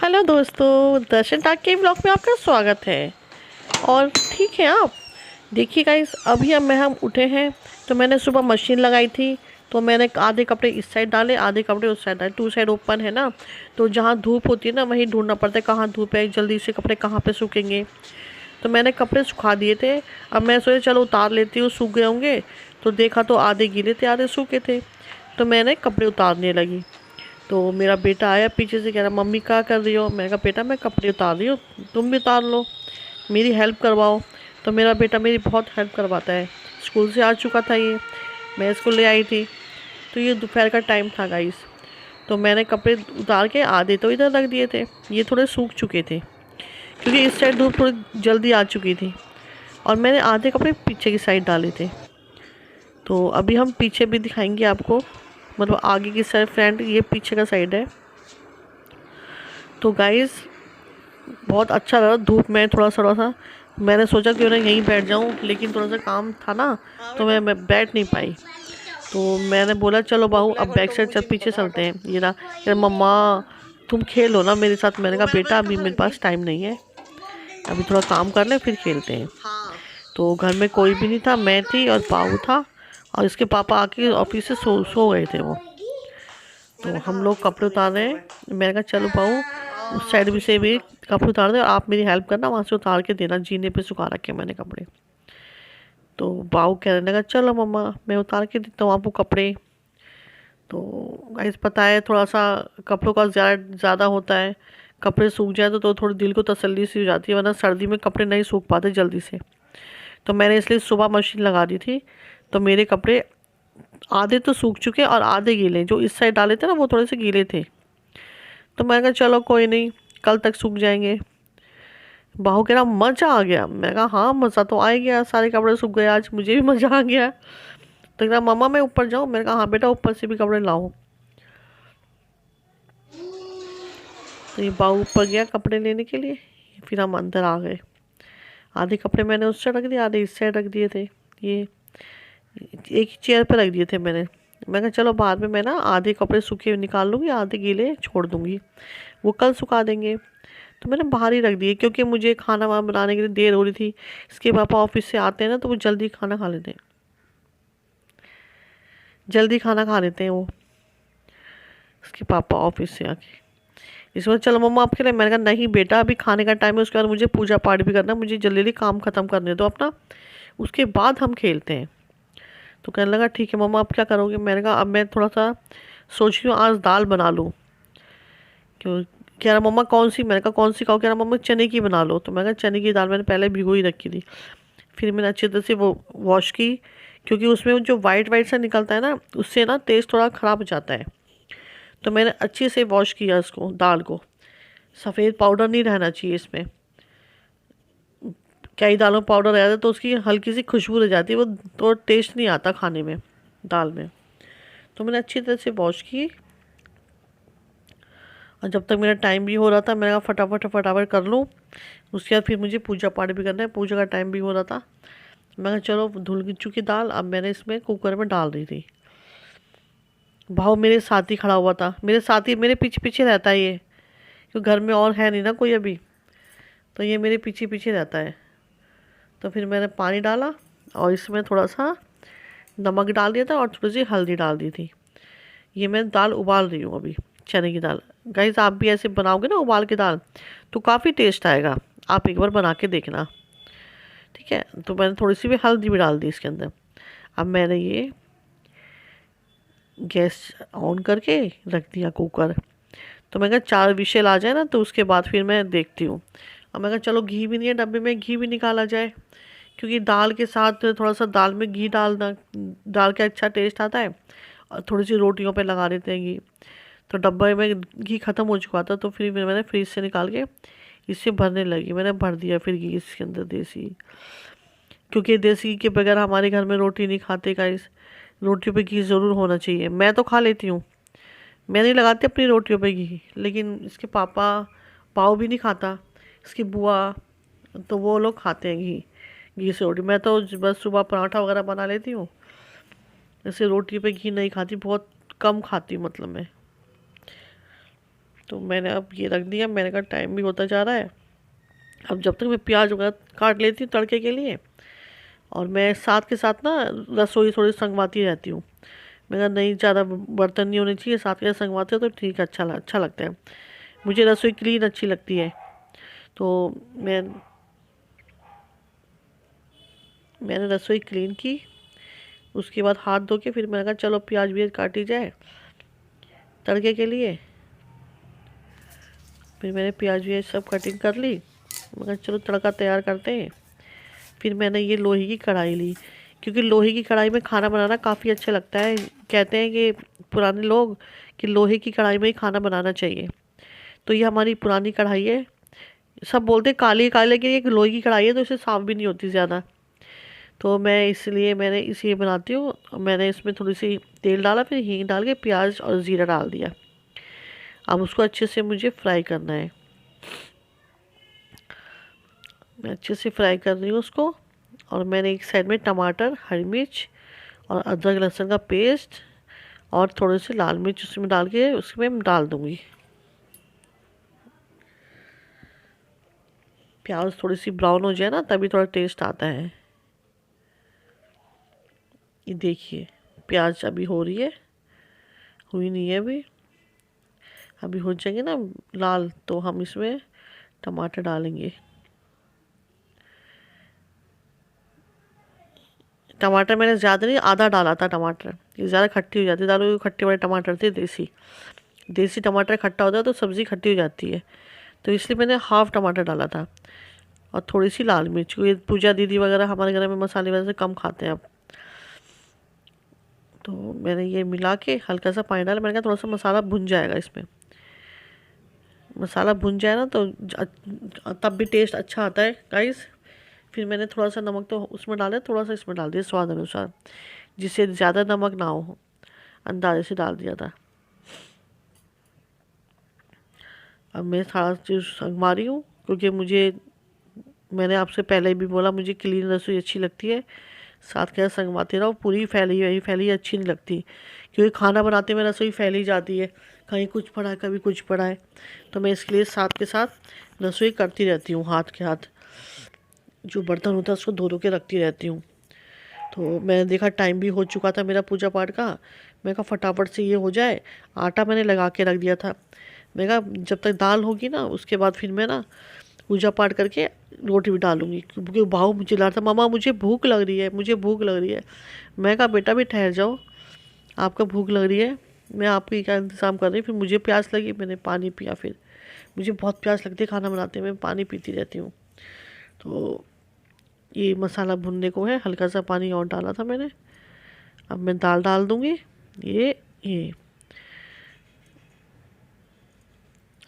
Hello दोस्तों, दर्शन टाक के blog में आपका स्वागत है। और ठीक है आप देखिए गाइस, अभी हम उठे हैं। तो मैंने सुबह मशीन लगाई थी, तो मैंने आधे कपड़े इस साइड डाले, आधे कपड़े उस साइड डाले। टू साइड ओपन है ना, तो जहाँ धूप होती है ना वहीं ढूंढना पड़ता है कहाँ धूप है, जल्दी से कपड़े कहाँ पे सूखेंगे। तो मैंने कपड़े सुखा दिए थे। अब मैं सोचा चलो उतार लेती हूँ, सूख गए होंगे। तो देखा तो आधे गीले थे आधे सूखे थे। तो मैंने कपड़े उतारने लगी। तो मेरा बेटा आया पीछे से, कह रहा मम्मी क्या कर रही हो। मैंने कहा बेटा मैं कपड़े उतार रही हूँ, तुम भी उतार लो, मेरी हेल्प करवाओ। तो मेरा बेटा मेरी बहुत हेल्प करवाता है। स्कूल से आ चुका था ये, मैं इसको ले आई थी। तो ये दोपहर का टाइम था गाइस। तो मैंने कपड़े उतार के आधे तो इधर रख दिए थे, ये थोड़े सूख चुके थे क्योंकि इस साइड धूप थोड़ी जल्दी आ चुकी थी। और मैंने आधे कपड़े पीछे की साइड डाले थे। तो अभी हम पीछे भी दिखाएंगे आपको, मतलब आगे की साइड फ्रंट, ये पीछे का साइड है। तो गाइस बहुत अच्छा लगा धूप में, थोड़ा सा मैंने सोचा क्यों ना यहीं बैठ जाऊं, लेकिन थोड़ा सा काम था ना, तो मैं बैठ नहीं पाई। तो मैंने बोला चलो बाहू अब बैक साइड चल पीछे चलते हैं। ये ना यार मम्मा तुम खेलो ना मेरे साथ। मैंने कहा बेटा अभी मेरे पास टाइम नहीं है, अभी थोड़ा काम कर ले फिर खेलते हैं। तो घर में कोई भी नहीं था, मैं थी और बाबू था, और इसके पापा आके ऑफिस से सो गए थे वो। तो हम लोग कपड़े उतार रहे हैं। मैंने कहा चलो पाऊँ उस साइड भी से भी कपड़े उतार दे और आप मेरी हेल्प करना, वहाँ से उतार के देना, जीने पे सुखा रखे मैंने कपड़े। तो बाऊ कहने लगा चलो मम्मा मैं उतार के देता हूँ आपको कपड़े। तो गाइस पता है थोड़ा सा कपड़ों का ज़्यादा होता है, कपड़े सूख जाए तो थोड़ी दिल को तसल्ली सी हो जाती है, वरना सर्दी में कपड़े नहीं सूख पाते जल्दी से। तो मैंने इसलिए सुबह मशीन लगा दी थी। तो मेरे कपड़े आधे तो सूख चुके और आधे गीले, जो इस साइड डाले थे ना वो थोड़े से गीले थे। तो मैं कहा चलो कोई नहीं, कल तक सूख जाएंगे। बाहू कह रहा मज़ा आ गया। मैं कहा हाँ मज़ा तो आ गया, सारे कपड़े सूख गए, आज मुझे भी मज़ा आ गया। तो कह रहा मम्मा मैं ऊपर जाऊँ। मैंने कहा हाँ बेटा ऊपर से भी कपड़े लाओ। तो ये बाहू ऊपर गया कपड़े लेने के लिए, फिर हम अंदर आ गए। आधे कपड़े मैंने उस साइड रख दिए, आधे इस साइड रख दिए थे। ये एक ही चेयर पर रख दिए थे मैंने। मैं कहा चलो बाद में मैं ना आधे कपड़े सूखे निकाल लूँगी, आधे गीले छोड़ दूँगी, वो कल सुखा देंगे। तो मैंने बाहर ही रख दिए क्योंकि मुझे खाना वाना बनाने के लिए देर हो रही थी। इसके पापा ऑफिस से आते हैं ना, तो वो जल्दी खाना खा लेते हैं, जल्दी खाना खा लेते हैं वो, इसके पापा ऑफिस से आके। इसमें चलो मम्मा आपके लिए। मैंने कहा नहीं बेटा अभी खाने का टाइम है, उसके बाद मुझे पूजा पाठ भी करना है, मुझे जल्दी जल्दी काम ख़त्म करने दो अपना, उसके बाद हम खेलते हैं। तो कहने लगा ठीक है मम्मा आप क्या करोगे। मैंने कहा अब मैं थोड़ा सा सोच रही हूँ आज दाल बना लूँ। क्यों, कह रहा मम्मा कौन सी। मैंने कहा कौन सी खाओ। कह रहा मम्मा चने की बना लो। तो मैंने कहा चने की दाल मैंने पहले भिगो ही रखी थी, फिर मैंने अच्छी तरह से वो वॉश की, क्योंकि उसमें जो वाइट वाइट सा निकलता है ना, उससे ना टेस्ट थोड़ा ख़राब हो जाता है। तो मैंने अच्छे से वॉश किया इसको, दाल को। सफ़ेद पाउडर नहीं रहना चाहिए इसमें, कई दालों में पाउडर रह जाता है तो उसकी हल्की सी खुशबू रह जाती है, वो तो टेस्ट नहीं आता खाने में दाल में। तो मैंने अच्छी तरह से वॉश की। और जब तक मेरा टाइम भी हो रहा था, मैंने कहा फटाफट फटाफट कर लूँ, उसके बाद फिर मुझे पूजा पाठ भी करना है, पूजा का टाइम भी हो रहा था। मैं कहा चलो धुल चुकी दाल अब मैंने इसमें कुकर में डाल दी थी। भाव मेरे साथ ही खड़ा हुआ था, मेरे साथ ही मेरे पीछे पीछे रहता है ये, क्योंकि घर में और है नहीं ना कोई अभी, तो ये मेरे पीछे पीछे रहता है। तो फिर मैंने पानी डाला और इसमें थोड़ा सा नमक डाल दिया था और थोड़ी सी हल्दी डाल दी थी। ये मैं दाल उबाल रही हूँ अभी, चने की दाल। गाइस आप भी ऐसे बनाओगे ना उबाल के दाल, तो काफ़ी टेस्ट आएगा, आप एक बार बना के देखना, ठीक है। तो मैंने थोड़ी सी भी हल्दी भी डाल दी इसके अंदर। अब मैंने ये गैस ऑन करके रख दिया कुकर। तो मैं कहा 4 विशेल आ जाए ना, तो उसके बाद फिर मैं देखती हूँ। अब मैं कहा चलो घी भी नहीं है डब्बे में, घी भी निकाला जाए, क्योंकि दाल के साथ थोड़ा सा दाल में घी डालना, डाल के अच्छा टेस्ट आता है। और थोड़ी सी रोटियों पे लगा देते हैं घी। तो डब्बे में घी ख़त्म हो चुका था, तो फिर मैंने फ्रीज से निकाल के इससे भरने लगी। मैंने भर दिया फिर घी इसके अंदर देसी, क्योंकि देसी घी के बगैर हमारे घर में रोटी नहीं खाते गाइस। रोटियों पे घी ज़रूर होना चाहिए। मैं तो खा लेती हूँ, मैं नहीं लगाती अपनी रोटियों पे घी, लेकिन इसके पापा पाव भी नहीं खाता, इसकी बुआ, तो वो लोग खाते हैं घी, घी से रोटी। मैं तो बस सुबह पराठा वगैरह बना लेती हूँ, ऐसे रोटी पे घी नहीं खाती, बहुत कम खाती हूँ मतलब मैं। तो मैंने अब ये रख दिया। मैंने कहा टाइम भी होता जा रहा है, अब जब तक मैं प्याज वगैरह काट लेती हूँ तड़के के लिए। और मैं साथ के साथ ना रसोई थोड़ी संगवाती रहती हूँ। मैं कहा नहीं, ज़्यादा बर्तन नहीं होने चाहिए, साथ के साथ संगवाते हो तो ठीक है, अच्छा लगता है। मुझे रसोई क्लीन अच्छी लगती है। तो मैंने रसोई क्लीन की। उसके बाद हाथ धो के फिर मैंने कहा चलो प्याज व्याज काटी जाए तड़के के लिए। फिर मैंने प्याज व्याज सब कटिंग कर ली। मैं कहा चलो तड़का तैयार करते हैं। फिर मैंने ये लोहे की कढ़ाई ली, क्योंकि लोहे की कढ़ाई में खाना बनाना काफ़ी अच्छा लगता है। कहते हैं कि पुराने लोग कि लोहे की कढ़ाई में ही खाना बनाना चाहिए। तो ये हमारी पुरानी कढ़ाई है। सब बोलते हैं काली काली, लेकिन ये लोहे की कढ़ाई है तो इसे साफ़ भी नहीं होती ज़्यादा। तो मैं इसलिए मैंने इसे बनाती हूँ। मैंने इसमें थोड़ी सी तेल डाला, फिर हींग डाल के प्याज और ज़ीरा डाल दिया। अब उसको अच्छे से मुझे फ्राई करना है। मैं अच्छे से फ्राई कर रही हूँ उसको। और मैंने एक साइड में टमाटर, हरी मिर्च और अदरक लहसुन का पेस्ट और थोड़े से लाल मिर्च उसमें डाल के उसमें डाल दूँगी। प्याज थोड़ी सी ब्राउन हो जाए ना, तभी थोड़ा टेस्ट आता है। ये देखिए प्याज अभी हो रही है, हुई नहीं है अभी। अभी हो जाएंगे ना लाल, तो हम इसमें टमाटर डालेंगे। टमाटर मैंने ज़्यादा नहीं, आधा डाला था टमाटर। ये ज़्यादा खट्टी हो जाती है दाल, खट्टे वाले टमाटर थे देसी। देसी टमाटर खट्टा होता है तो सब्ज़ी खट्टी हो जाती है, तो इसलिए मैंने हाफ़ टमाटर डाला था। और थोड़ी सी लाल मिर्च, क्योंकि पूजा दीदी वगैरह हमारे घर में मसाले वजह से कम खाते हैं अब। तो मैंने ये मिला के हल्का सा पानी डाला। मैंने कहा थोड़ा सा मसाला भुन जाएगा इसमें। मसाला भुन जाए ना तो तब भी टेस्ट अच्छा आता है गाइस। फिर मैंने थोड़ा सा नमक तो उसमें डाला, थोड़ा सा इसमें डाल दिया स्वाद अनुसार, जिससे ज़्यादा नमक ना हो, अंदाजे से डाल दिया था। अब मैं सारा चीज़ संगवा रही हूँ, क्योंकि मैंने आपसे पहले भी बोला मुझे क्लीन रसोई अच्छी लगती है। साथ के साथ संगवाते रहो, पूरी फैली अच्छी नहीं लगती, क्योंकि खाना बनाते में रसोई फैली जाती है, कहीं कुछ पड़ा है कभी कुछ पड़ा है। तो मैं इसके लिए साथ के साथ रसोई करती रहती हूँ, हाथ के हाथ जो बर्तन होता है उसको धो के रखती रहती हूँ। तो मैंने देखा टाइम भी हो चुका था मेरा पूजा पाठ का। मैं कहा फटाफट से ये हो जाए। आटा मैंने लगा के रख दिया था। मैं कहा जब तक दाल होगी ना, उसके बाद फिर मैं ना पूजा पाठ करके रोटी भी डालूंगी, क्योंकि भाव मुझे ला था, मामा मुझे भूख लग रही है, मुझे भूख लग रही है। मैं कहा बेटा भी ठहर जाओ, आपका भूख लग रही है, मैं आपकी क्या इंतज़ाम कर रही। फिर मुझे प्यास लगी, मैंने पानी पिया। फिर मुझे बहुत प्यास लगती है खाना बनाते में, पानी पीती रहती हूँ। तो ये मसाला भुनने को है, हल्का सा पानी और डाला था मैंने। अब मैं दाल डाल दूँगी। ये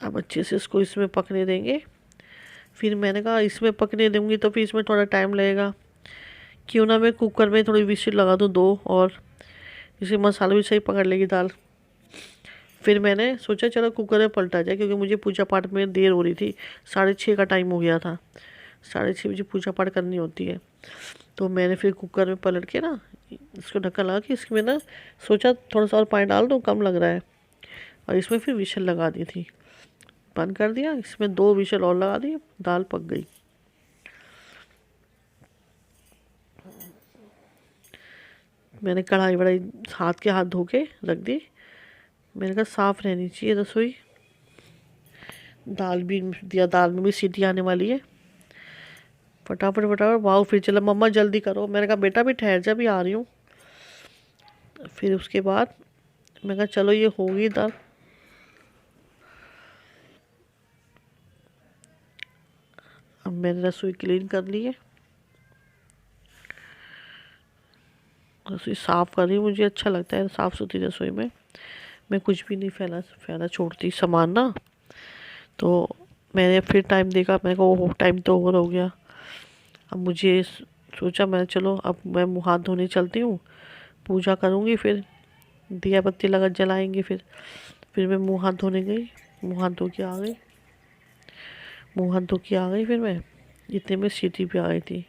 अब अच्छे से इसको इसमें पकने देंगे। फिर मैंने कहा इसमें पकने दूँगी तो फिर इसमें थोड़ा टाइम लगेगा, क्यों ना मैं कुकर में थोड़ी विसिल लगा दूँ 2 और, इसे मसाला भी सही पकड़ लेगी दाल। फिर मैंने सोचा चलो कुकर में पलटा जाए, क्योंकि मुझे पूजा पाठ में देर हो रही थी। 6:30 का टाइम हो गया था, 6:30 बजे पूजा पाठ करनी होती है। तो मैंने फिर कुकर में पलट के ना इसको ढक्कन लगा के इसमें ना सोचा थोड़ा सा और पानी डाल दूँ, कम लग रहा है। और इसमें फिर विशल लगा दी थी, बंद कर दिया। इसमें 2 विशल और लगा दी, दाल पक गई। मैंने कढ़ाई वढ़ाई हाथ के हाथ धो के रख दी। मैंने कहा साफ़ रहनी चाहिए रसोई। दाल भी दिया, दाल में भी सीटी आने वाली है। फटाफट फटाफट वाह, फिर चला मम्मा जल्दी करो। मैंने कहा बेटा भी ठहर जा, भी आ रही हूँ। फिर उसके बाद मैं कहा चलो ये होगी दाल। अब मैंने रसोई क्लीन कर ली है, रसोई साफ़ कर रही हूँ। मुझे अच्छा लगता है साफ़ सुथरी रसोई में, मैं कुछ भी नहीं फैला फैला छोड़ती सामान ना। तो मैंने फिर टाइम देखा, मैंने कहा ओहो टाइम तो ओवर हो गया। अब मुझे सोचा मैं चलो अब मैं मुँह हाथ धोने चलती हूँ, पूजा करूँगी, फिर दिया बत्ती लगा जलाएंगे। फिर मैं मुँह हाथ धोने गई, मुँह हाथ धो के आ गई। मुँह हाथ धो के आ गई, फिर मैं इतने में सीटी पे आ गई थी।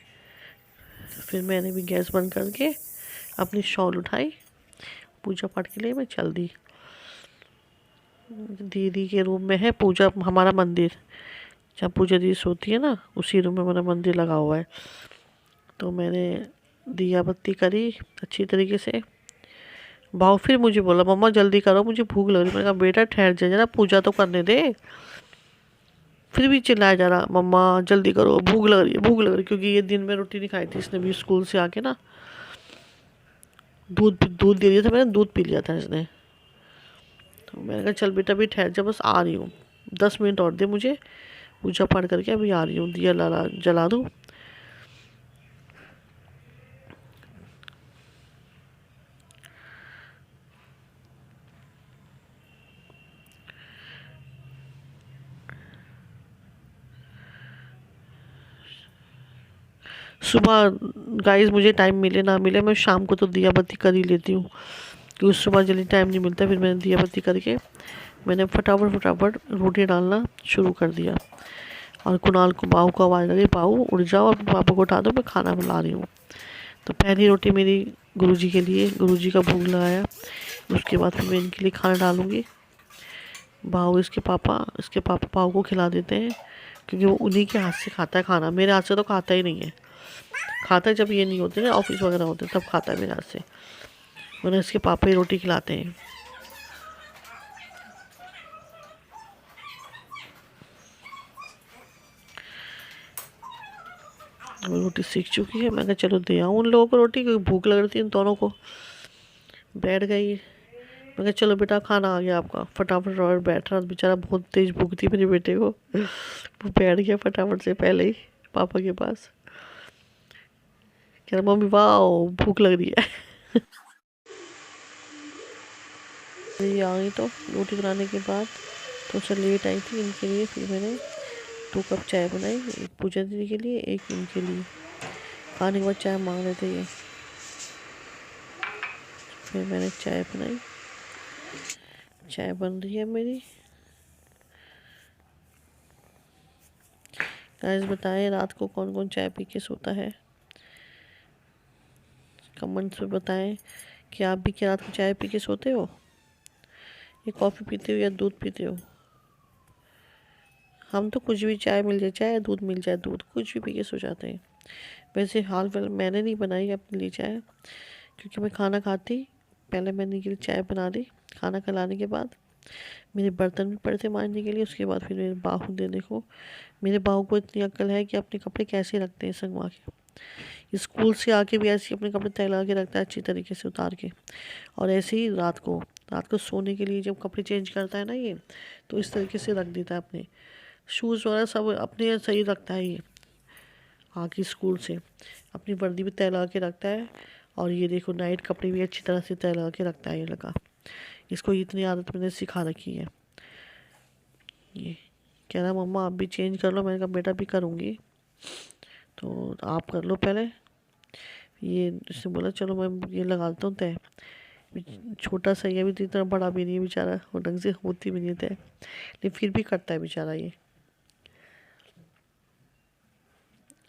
फिर मैंने भी गैस बंद करके अपनी शॉल उठाई, पूजा पाठ के लिए मैं चल दी। दीदी के रूम में है पूजा, हमारा मंदिर जहाँ पूजा दी सोती है ना, उसी रूम में हमारा मंदिर लगा हुआ है। तो मैंने दिया बत्ती करी अच्छी तरीके से। भाव फिर मुझे बोला मम्मा जल्दी करो मुझे भूख लग रही। मैंने कहा बेटा ठहर जा जरा, पूजा तो करने दे। फिर भी चिल्लाया जा रहा मम्मा जल्दी करो भूख लग रही है भूख लग रही है, क्योंकि ये दिन में रोटी नहीं खाई थी इसने भी स्कूल से आके ना। दूध दूध दे दिया था मैंने, दूध पी लिया था इसने। तो मैंने कहा चल बेटा भी ठहर जा, बस आ रही हूँ, 10 मिनट और दे मुझे, पूजा पाठ करके अभी आ रही हूँ, दिया जला दूँ। सुबह गाइस मुझे टाइम मिले ना मिले, मैं शाम को तो दिया बत्ती कर ही लेती हूँ, क्योंकि सुबह जल्दी टाइम नहीं मिलता। फिर मैंने दिया बत्ती करके मैंने फटाफट फटाफट रोटी डालना शुरू कर दिया। और कुणाल को बाहू को आवाज़ लगी, बाहू उठ जाओ और पापा को उठा दो, मैं खाना बना रही हूँ। तो पहली रोटी मेरी गुरुजी के लिए, गुरुजी का भोग लगाया। उसके बाद फिर मैं इनके लिए खाना डालूँगी। बाहू इसके पापा बाहू को खिला देते हैं, क्योंकि वो उन्हीं के हाथ से खाता है खाना, मेरे हाथ से तो खाता ही नहीं है। खाता है जब ये नहीं होते ना ऑफिस वगैरह होते तब खाता है मेरे हाथ से, वरना इसके पापा ही रोटी खिलाते हैं। रोटी सीख चुकी है, मैं कहा चलो दे आऊँ उन लोगों को रोटी, क्योंकि भूख लग रही थी इन दोनों को। बैठ गई, मैं कहा चलो बेटा खाना आ गया आपका। फटाफट रॉबर्ट बैठ रहा, बेचारा बहुत तेज भूख थी मेरे बेटे को। वो बैठ गया फटाफट से पहले ही पापा के पास, कह रहा मम्मी वाह भूख लग रही है। ये आ गई तो रोटी बनाने के बाद तो सर लेट आई थी इनके लिए। फिर मैंने 2 कप चाय बनाई, एक पूजा दीदी के लिए एक इनके लिए। खाने के बाद चाय मांग रहे थे ये, फिर मैंने चाय बनाई। चाय बन रही है मेरी। गाइस बताएं रात को कौन कौन चाय पी के सोता है, कमेंट्स में बताएं कि आप भी क्या रात को चाय पी के सोते हो, या कॉफ़ी पीते हो या दूध पीते हो। हम तो कुछ भी, चाय मिल जाए चाय, दूध मिल जाए दूध, कुछ भी पी के सो जाते हैं। वैसे हाल फिलहाल मैंने नहीं बनाई अपने लिए चाय, क्योंकि मैं खाना खाती पहले मैंने के लिए चाय बना ली। खाना खिलाने के बाद मेरे बर्तन भी पड़े थे मांजने के लिए। उसके बाद फिर मेरे बाहू दे देखो, मेरे बाहू को इतनी अक्ल है कि अपने कपड़े कैसे रखते हैं संगवा के। स्कूल से आके भी ऐसे ही अपने कपड़े तैला के रखता है अच्छी तरीके से उतार के। और ऐसे ही रात को सोने के लिए जब कपड़े चेंज करता है ना ये, तो इस तरीके से रख देता है अपने शूज़ वगैरह सब अपने सही रखता है ये। आके स्कूल से अपनी वर्दी भी तैला के रखता है, और ये देखो नाइट कपड़े भी अच्छी तरह से तैला के रखता है ये लड़का। इसको इतनी आदत मैंने सिखा रखी है। ये कह रहा मम्मा आप भी चेंज कर लो, मैंने कहा बेटा भी करूँगी, तो आप कर लो पहले। ये इसने बोला चलो मैं ये लगाता हूँ तय। छोटा सा ये भी तो इतना बड़ा भी नहीं है बेचारा, वो ढंग से होती भी नहीं है तय, लेकिन फिर भी करता है बेचारा ये।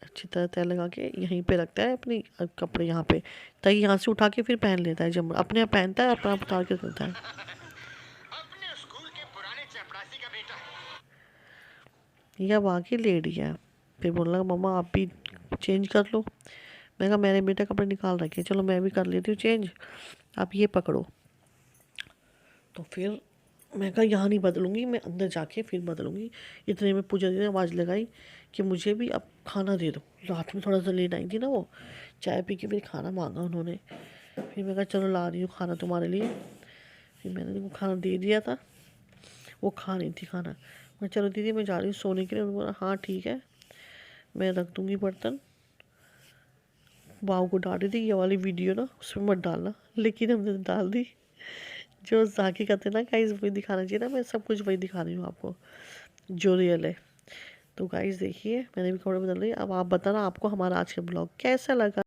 अच्छी तरह तय लगा के यहीं पे रखता है अपनी कपड़े यहाँ पे, ताकि यहाँ से उठा के फिर पहन लेता है। जब अपने आप पहनता है अपना उतार के करता है। अपने स्कूल के पुराने चपरासी का बेटा है। यह वाकई लेडी है। फिर बोलने लगा मम्मा आप भी चेंज कर लो। मैं कहा मैंने बेटा कपड़े निकाल रखे, चलो मैं भी कर लेती हूँ चेंज, आप ये पकड़ो। तो फिर मैं कहा यहाँ नहीं बदलूँगी, मैं अंदर जाके फिर बदलूँगी। इतने में पूजा दी ने आवाज़ लगाई कि मुझे भी अब खाना दे दो। रात में थोड़ा सा लेट आई थी ना वो, चाय पी के फिर खाना मांगा उन्होंने। फिर मैं कहा चलो ला रही हूँ खाना तुम्हारे लिए। फिर मैंने उनको खाना दे दिया था, वो खा नहीं थी खाना। मैं चलो दीदी मैं जा रही हूँ सोने के लिए। उन्होंने बोला हाँ ठीक है मैं रख दूँगी बर्तन। बाबू को डांटी थी ये वाली वीडियो ना उसमें मत डालना, लेकिन हमने डाल दी। जो हकीकत है ना गाइस वही दिखाना चाहिए ना, मैं सब कुछ वही दिखा रही हूँ आपको जो रियल है। तो गाइस देखिए मैंने भी कपड़े बदल रही। अब आप बताना आपको हमारा आज का ब्लॉग कैसा लगा।